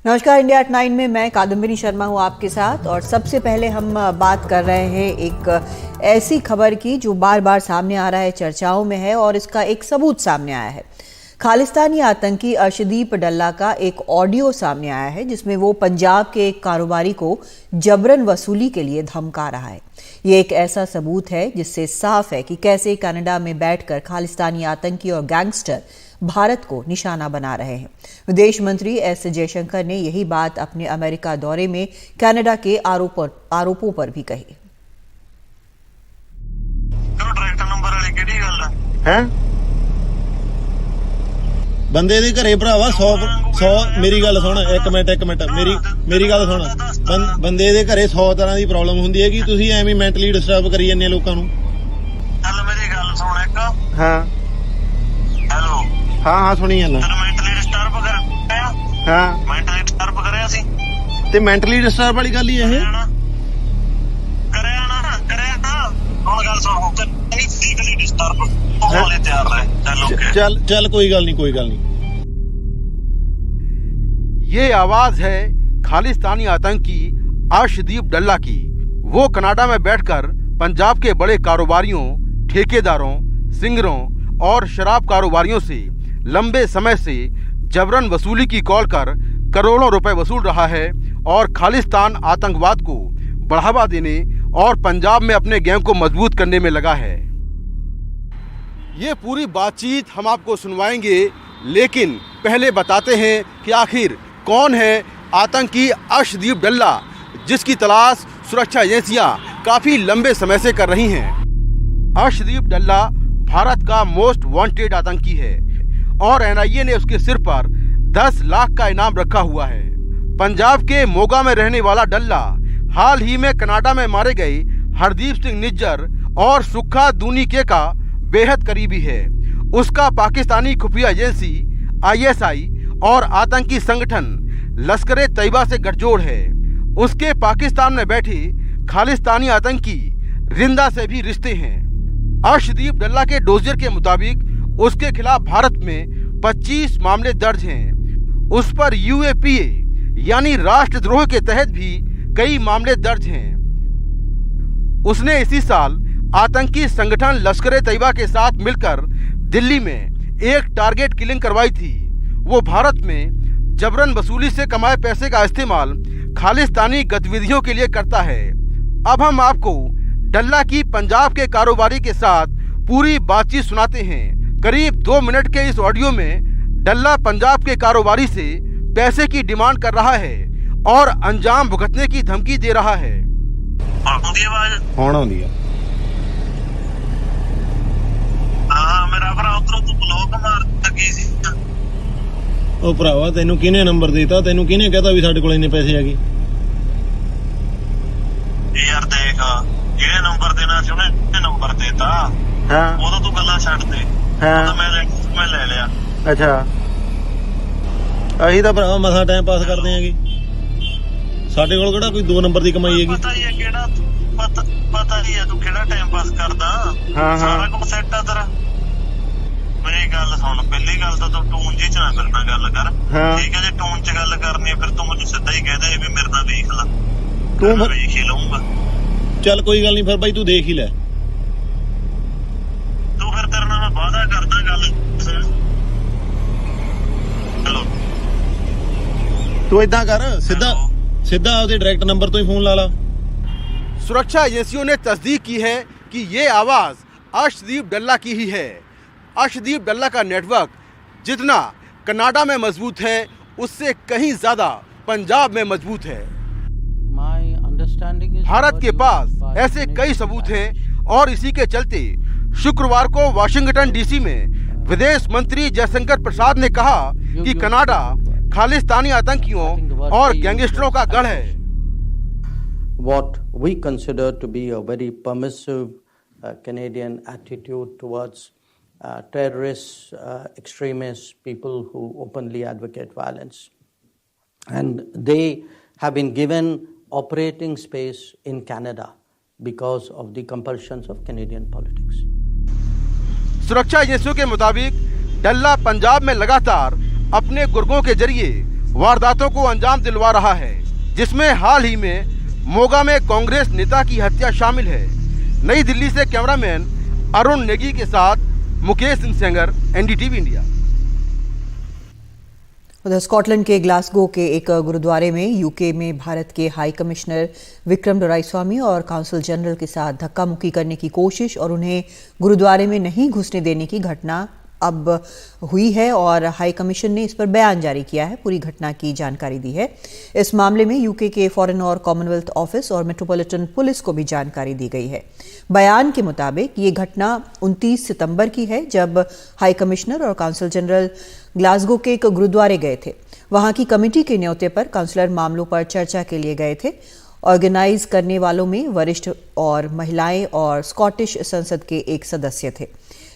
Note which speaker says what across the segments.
Speaker 1: नमस्कार, India at 9 में मैं कादम्बिनी शर्मा हूं आपके साथ। और सबसे पहले हम बात कर रहे हैं एक ऐसी खबर की जो बार बार सामने आ रहा है, चर्चाओं में है और इसका एक सबूत सामने आया है। खालिस्तानी आतंकी अर्शदीप डल्ला का एक ऑडियो सामने आया है जिसमें वो पंजाब के एक कारोबारी को जबरन वसूली के लिए धमका रहा है। ये एक ऐसा सबूत है जिससे साफ है कि कैसे कनाडा में बैठकर खालिस्तानी आतंकी और गैंगस्टर भारत को निशाना बना रहे हैं। विदेश मंत्री एस जयशंकर ने यही बात अपने अमेरिका दौरे में कनाडा के आरोपों पर भी कही।
Speaker 2: ਬੰਦੇ ਦੇ ਘਰੇ ਭਰਾਵਾ 100 ਮੇਰੀ ਗੱਲ ਸੁਣ, ਇੱਕ ਮਿੰਟ ਮੇਰੀ ਗੱਲ ਸੁਣ। ਬੰਦੇ ਦੇ ਘਰੇ 100 ਤਰ੍ਹਾਂ ਦੀ ਪ੍ਰੋਬਲਮ ਹੁੰਦੀ ਹੈ ਕਿ ਤੁਸੀਂ ਐਵੇਂ ਮੈਂਟਲੀ ਡਿਸਟਰਬ ਕਰੀ ਜਾਂਦੇ ਲੋਕਾਂ ਨੂੰ।
Speaker 3: ਚੱਲ ਮੇਰੀ ਗੱਲ ਸੁਣ ਇੱਕ।
Speaker 2: ਹਾਂ
Speaker 3: ਹੈਲੋ।
Speaker 2: ਹਾਂ ਸੁਣੀ ਜਾਂਦਾ।
Speaker 3: ਮੈਂਟਲੀ ਡਿਸਟਰਬ ਕਰਿਆ?
Speaker 2: ਹਾਂ
Speaker 3: ਮੈਂਟਲੀ ਡਿਸਟਰਬ ਕਰਿਆ ਸੀ
Speaker 2: ਤੇ ਮੈਂਟਲੀ ਡਿਸਟਰਬ ਵਾਲੀ ਗੱਲ ਹੀ ਇਹ
Speaker 3: ਕਰਿਆ ਨਾ। ਹੁਣ ਗੱਲ ਸੁਣ, ਨਹੀਂ ਫਿਜ਼ੀਕਲੀ ਡਿਸਟਰਬ होने तैयार रहे।
Speaker 2: चल कोई गल नहीं।
Speaker 4: ये आवाज है खालिस्तानी आतंकी अर्शदीप डल्ला की। वो कनाडा में बैठकर पंजाब के बड़े कारोबारियों, ठेकेदारों, सिंगरों और शराब कारोबारियों से लंबे समय से जबरन वसूली की कॉल कर करोड़ों रुपए वसूल रहा है और खालिस्तान आतंकवाद को बढ़ावा देने और पंजाब में अपने गैंग को मजबूत करने में लगा है। ये पूरी बातचीत हम आपको सुनवाएंगे, लेकिन पहले बताते हैं कि आखिर कौन है आतंकी अर्शदीप डल्ला जिसकी तलाश सुरक्षा एजेंसियां काफ़ी लंबे समय से कर रही हैं। अर्शदीप डल्ला भारत का मोस्ट वांटेड आतंकी है और एनआईए ने उसके सिर पर 10 लाख का इनाम रखा हुआ है। पंजाब के मोगा में रहने वाला डल्ला हाल ही में कनाडा में मारे गए हरदीप सिंह निज्जर और सुखा दूनीके का बेहद करीबी है। उसका पाकिस्तानी खुफिया एजेंसी आईएसआई और आतंकी संगठन लश्कर तैयबा से गठजोड़ है। उसके पाकिस्तान में बैठे खालिस्तानी आतंकी रिंदा से भी रिश्ते हैं। अर्शदीप डल्ला के डोजियर के मुताबिक उसके खिलाफ भारत में 25 मामले दर्ज हैं। उस पर यूएपीए यानी राष्ट्रद्रोह के तहत भी कई मामले दर्ज हैं। उसने इसी साल आतंकी संगठन लश्कर तैयबा के साथ मिलकर दिल्ली में एक टारगेट किलिंग करवाई थी। वो भारत में जबरन वसूली से कमाए पैसे का इस्तेमाल खालिस्तानी गतिविधियों के लिए करता है। अब हम आपको डल्ला की पंजाब के कारोबारी के साथ पूरी बातचीत सुनाते हैं। करीब 2 मिनट के इस ऑडियो में डल्ला पंजाब के कारोबारी से पैसे की डिमांड कर रहा है और अंजाम भुगतने की धमकी दे रहा है।
Speaker 3: मेरा भरा उधरों तू ब्लॉक मार लगी सी।
Speaker 2: ਉਹ ਭਰਾਵਾ ਤੈਨੂੰ ਕਿਹਨੇ ਨੰਬਰ ਦਿੱਤਾ? ਤੈਨੂੰ ਕਿਹਨੇ ਕਹਤਾ ਵੀ ਸਾਡੇ ਕੋਲ ਇੰਨੇ ਪੈਸੇ ਆ ਗਏ?
Speaker 3: ਯਾਰ ਦੇਖ, ਇਹ ਨੰਬਰ ਦੇਣਾ ਸੀ ਉਹਨੇ ਨੰਬਰ ਦੇਤਾ।
Speaker 2: ਹਾਂ
Speaker 3: ਉਦੋਂ ਤੂੰ ਗੱਲਾਂ ਛੱਡ ਦੇ।
Speaker 2: ਹਾਂ
Speaker 3: ਤਾਂ ਮੈਂ ਲੈ ਲਿਆ।
Speaker 2: ਅੱਛਾ, ਅਸੀਂ ਤਾਂ ਭਰਾਵਾ ਮਸਾਂ ਟਾਈਮ ਪਾਸ ਕਰਦੇ ਆਂਗੇ। ਸਾਡੇ ਕੋਲ ਕਿਹੜਾ ਕੋਈ 2 ਨੰਬਰ ਦੀ ਕਮਾਈ ਹੈਗੀ?
Speaker 3: ਪਤਾ ਹੀ ਹੈ ਕਿਹੜਾ ਪਤਾ ਹੀ ਹੈ ਤੂੰ ਕਿਹੜਾ ਟਾਈਮ ਪਾਸ ਕਰਦਾ। ਸਾਰਾ ਕੁਝ ਸੈੱਟ ਆ ਤੇਰਾ। ਮੇਰੀ ਗੱਲ ਸੁਣ, ਪਹਿਲੀ ਗੱਲ ਤਾਂ ਤੂੰ ਟੂਨ ਜੀ ਚ ਨਾ ਮੇਰੇ ਨਾਲ ਗੱਲ ਕਰ, ਠੀਕ ਹੈ? ਜੇ ਟੂਨ ਚ ਗੱਲ ਕਰਨੀ ਹੈ ਫਿਰ ਤੂੰ ਮੈਨੂੰ ਸਿੱਧਾ ਹੀ ਕਹਿ ਦੇ ਵੀ ਮੇਰੇ ਨਾਲ ਵੇਖ ਲੈ। ਤੂੰ ਵੇਖ ਹੀ ਲਊਂਗਾ। ਚੱਲ
Speaker 2: ਕੋਈ ਗੱਲ ਨਹੀਂ, ਫਿਰ ਬਾਈ ਤੂੰ ਦੇਖ ਹੀ ਲੈ।
Speaker 3: ਤੂੰ ਫਿਰ ਤੇਰੇ ਨਾਲ ਮੈਂ ਵਾਅਦਾ ਕਰਦਾ ਗੱਲ। ਹੈਲੋ,
Speaker 2: ਤੂੰ ਏਦਾਂ ਕਰ, ਸਿੱਧਾ आपके डायरेक्ट नंबर तो ही फोन ला ला।
Speaker 4: सुरक्षा एजेंसियों ने तस्दीक की है कि ये आवाज अर्शदीप डल्ला की ही है। अर्शदीप डल्ला का नेटवर्क जितना कनाडा में मजबूत है उससे कहीं ज्यादा पंजाब में मजबूत है। भारत के पास ऐसे कई सबूत हैं और इसी के चलते शुक्रवार को वाशिंगटन डीसी में विदेश मंत्री जयशंकर प्रसाद ने कहा कि कनाडा खालिस्तानी आतंकियों और गैंगस्टरों का गढ़ है।
Speaker 5: What we consider to be a very permissive Canadian attitude towards terrorists, extremists, people who openly advocate violence. And they have been given operating space in Canada because of the compulsions of Canadian politics.
Speaker 4: सुरक्षा एजेंसियों के मुताबिक डल्ला पंजाब में लगातार अपने गुर्गों के जरिए वारदातों को अंजाम दिलवा रहा है, जिसमें हाल ही में मोगा में कांग्रेस नेता की हत्या शामिल है। नई दिल्ली से कैमरामैन अरुण नेगी के साथ मुकेश सिंह सेंगर, NDTV इंडिया।
Speaker 1: उधर स्कॉटलैंड के ग्लासगो के एक गुरुद्वारे में यूके में भारत के हाई कमिश्नर विक्रम डोराईस्वामी और काउंसिल जनरल के साथ धक्का मुक्की करने की कोशिश और उन्हें गुरुद्वारे में नहीं घुसने देने की घटना अब हुई है और हाई कमीशन ने इस पर बयान जारी किया है। पूरी घटना की जानकारी दी है। इस मामले में यूके के फॉरेन और कॉमनवेल्थ ऑफिस और मेट्रोपॉलिटन पुलिस को भी जानकारी दी गई है। बयान के मुताबिक ये घटना 29 सितंबर की है, जब हाई कमिश्नर और काउंसिल जनरल ग्लासगो के एक गुरुद्वारे गए थे। वहां की कमेटी के न्योते पर काउंसिलर मामलों पर चर्चा के लिए गए थे। ऑर्गेनाइज करने वालों में वरिष्ठ और महिलाएं और स्कॉटिश संसद के एक सदस्य थे,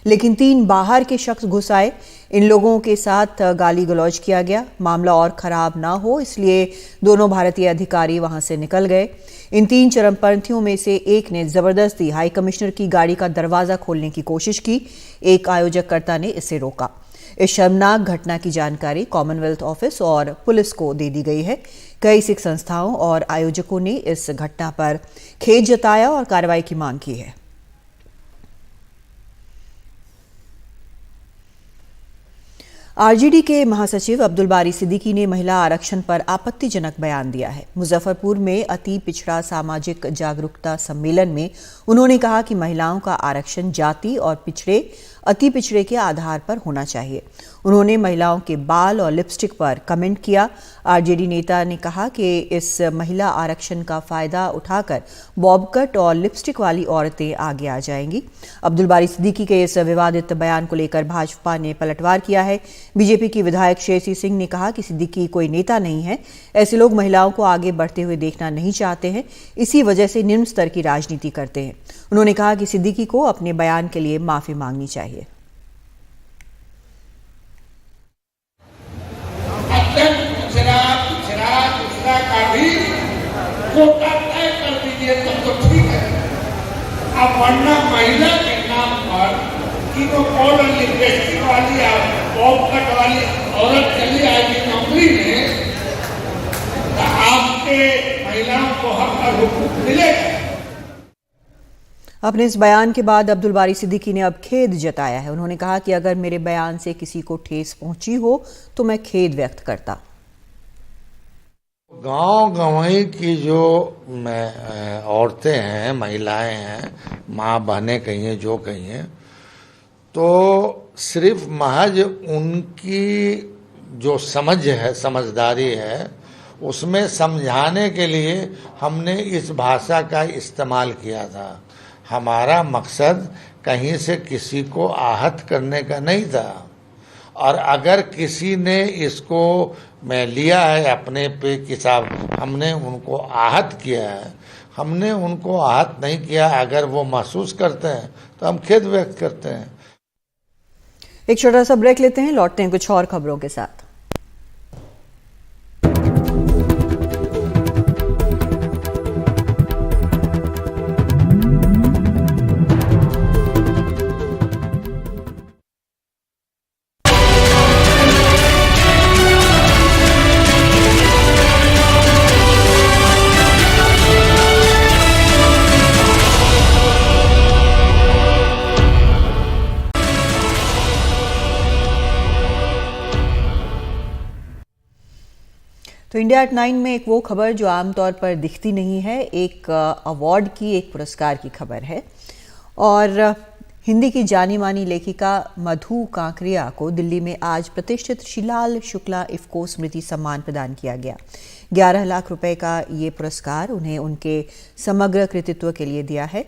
Speaker 1: लेकिन 3 बाहर के शख्स घुस आए। इन लोगों के साथ गाली गलौज किया गया। मामला और खराब ना हो इसलिए दोनों भारतीय अधिकारी वहां से निकल गए। इन 3 चरमपंथियों में से एक ने जबरदस्ती हाई कमिश्नर की गाड़ी का दरवाजा खोलने की कोशिश की। एक आयोजककर्ता ने इसे रोका। इस शर्मनाक घटना की जानकारी कॉमनवेल्थ ऑफिस और पुलिस को दे दी गई है। कई सिख संस्थाओं और आयोजकों ने इस घटना पर खेद जताया और कार्रवाई की मांग की है। आरजेडी के महासचिव अब्दुल बारी सिद्दीकी ने महिला आरक्षण पर आपत्तिजनक बयान दिया है। मुजफ्फरपुर में अति पिछड़ा सामाजिक जागरूकता सम्मेलन में उन्होंने कहा कि महिलाओं का आरक्षण जाति और अति पिछड़े के आधार पर होना चाहिए। उन्होंने महिलाओं के बाल और लिपस्टिक पर कमेंट किया। आरजेडी नेता ने कहा कि इस महिला आरक्षण का फायदा उठाकर बॉब कट और लिपस्टिक वाली औरतें आगे आ जाएंगी। अब्दुल बारी सिद्दीकी के इस विवादित बयान को लेकर भाजपा ने पलटवार किया है। बीजेपी की विधायक श्रेयसी सिंह ने कहा कि सिद्दीकी कोई नेता नहीं है। ऐसे लोग महिलाओं को आगे बढ़ते हुए देखना नहीं चाहते हैं, इसी वजह से निम्न स्तर की राजनीति करते हैं। उन्होंने कहा कि सिद्दीकी को अपने बयान के लिए माफी मांगनी चाहिए।
Speaker 6: पिछड़ा का भी कोटा तय कर दीजिए तो ठीक है। अब वरना महिला के नाम पर कि वो कॉल लिपस्टिक वाली बॉब कट वाली औरत चली आएगी नौकरी में, तो आपके महिलाओं को हक और हुकूक मिलेगा।
Speaker 1: अपने इस बयान के बाद अब्दुल बारी सिद्दीकी ने अब खेद जताया है। उन्होंने कहा कि अगर मेरे बयान से किसी को ठेस पहुंची हो तो मैं खेद व्यक्त करता।
Speaker 7: गांव गंवई की जो औरतें हैं, महिलाएं हैं, माँ बहनें कहिए जो कहिए, तो सिर्फ महज उनकी जो समझ है, समझदारी है, उसमें समझाने के लिए हमने इस भाषा का इस्तेमाल किया था। हमारा मकसद कहीं से किसी को आहत करने का नहीं था। और अगर किसी ने इसको मैं लिया है अपने पे किताब, हमने उनको आहत किया है, हमने उनको आहत नहीं किया। अगर वो महसूस करते हैं तो हम खेद व्यक्त करते हैं।
Speaker 1: एक छोटा सा ब्रेक लेते हैं, लौटते हैं कुछ और खबरों के साथ। तो इंडिया एट 9 में एक वो खबर जो आमतौर पर दिखती नहीं है, एक अवार्ड की, एक पुरस्कार की खबर है। और हिंदी की जानी मानी लेखिका मधु कांकरिया को दिल्ली में आज प्रतिष्ठित शिलाल शुक्ला इफ्को स्मृति सम्मान प्रदान किया गया। 11 लाख रुपए का ये पुरस्कार उन्हें उनके समग्र कृतित्व के लिए दिया है।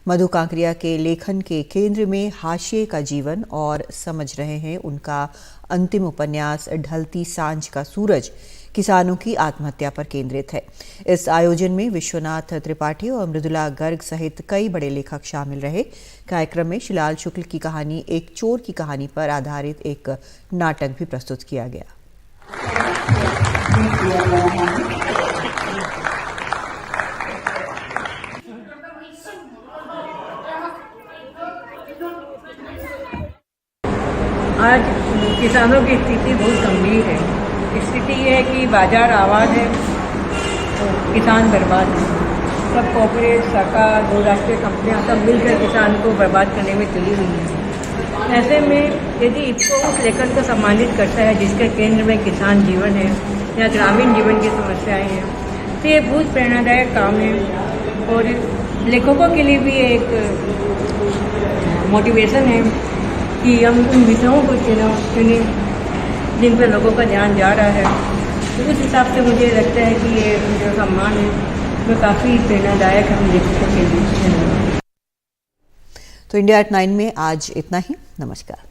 Speaker 1: मधु कांकरिया के लेखन के केंद्र में हाशिए का जीवन और समझ रहे हैं उनका अंतिम उपन्यास ढलती सांझ का सूरज किसानों की आत्महत्या पर केंद्रित है। इस आयोजन में विश्वनाथ त्रिपाठी और मृदुला गर्ग सहित कई बड़े लेखक शामिल रहे। कार्यक्रम में शिलाल शुक्ल की कहानी एक चोर की कहानी पर आधारित एक नाटक भी प्रस्तुत किया गया।
Speaker 8: आज किसानों की स्थिति बहुत गंभीर है। स्थिति ये ये है कि बाजार आवाज़ है तो किसान बर्बाद है। सब कॉर्पोरेट, सरकार, बहुराष्ट्रीय कंपनियां सब मिलकर किसान को बर्बाद करने में तुली हुई हैं। ऐसे में यदि इसको उस लेखन को सम्मानित करता है जिसके केंद्र में किसान जीवन है या ग्रामीण जीवन की समस्याएं हैं, तो ये बहुत प्रेरणादायक काम है और लेखकों के लिए भी एक मोटिवेशन है कि हम उन विषयों को चुने जिन पर लोगों का ध्यान जा रहा है। तो उस हिसाब से मुझे लगता है कि ये जो सम्मान है वो काफ़ी प्रेरणादायक हम लेखकों के लिए।
Speaker 1: तो इंडिया एट 9 में आज इतना ही। नमस्कार।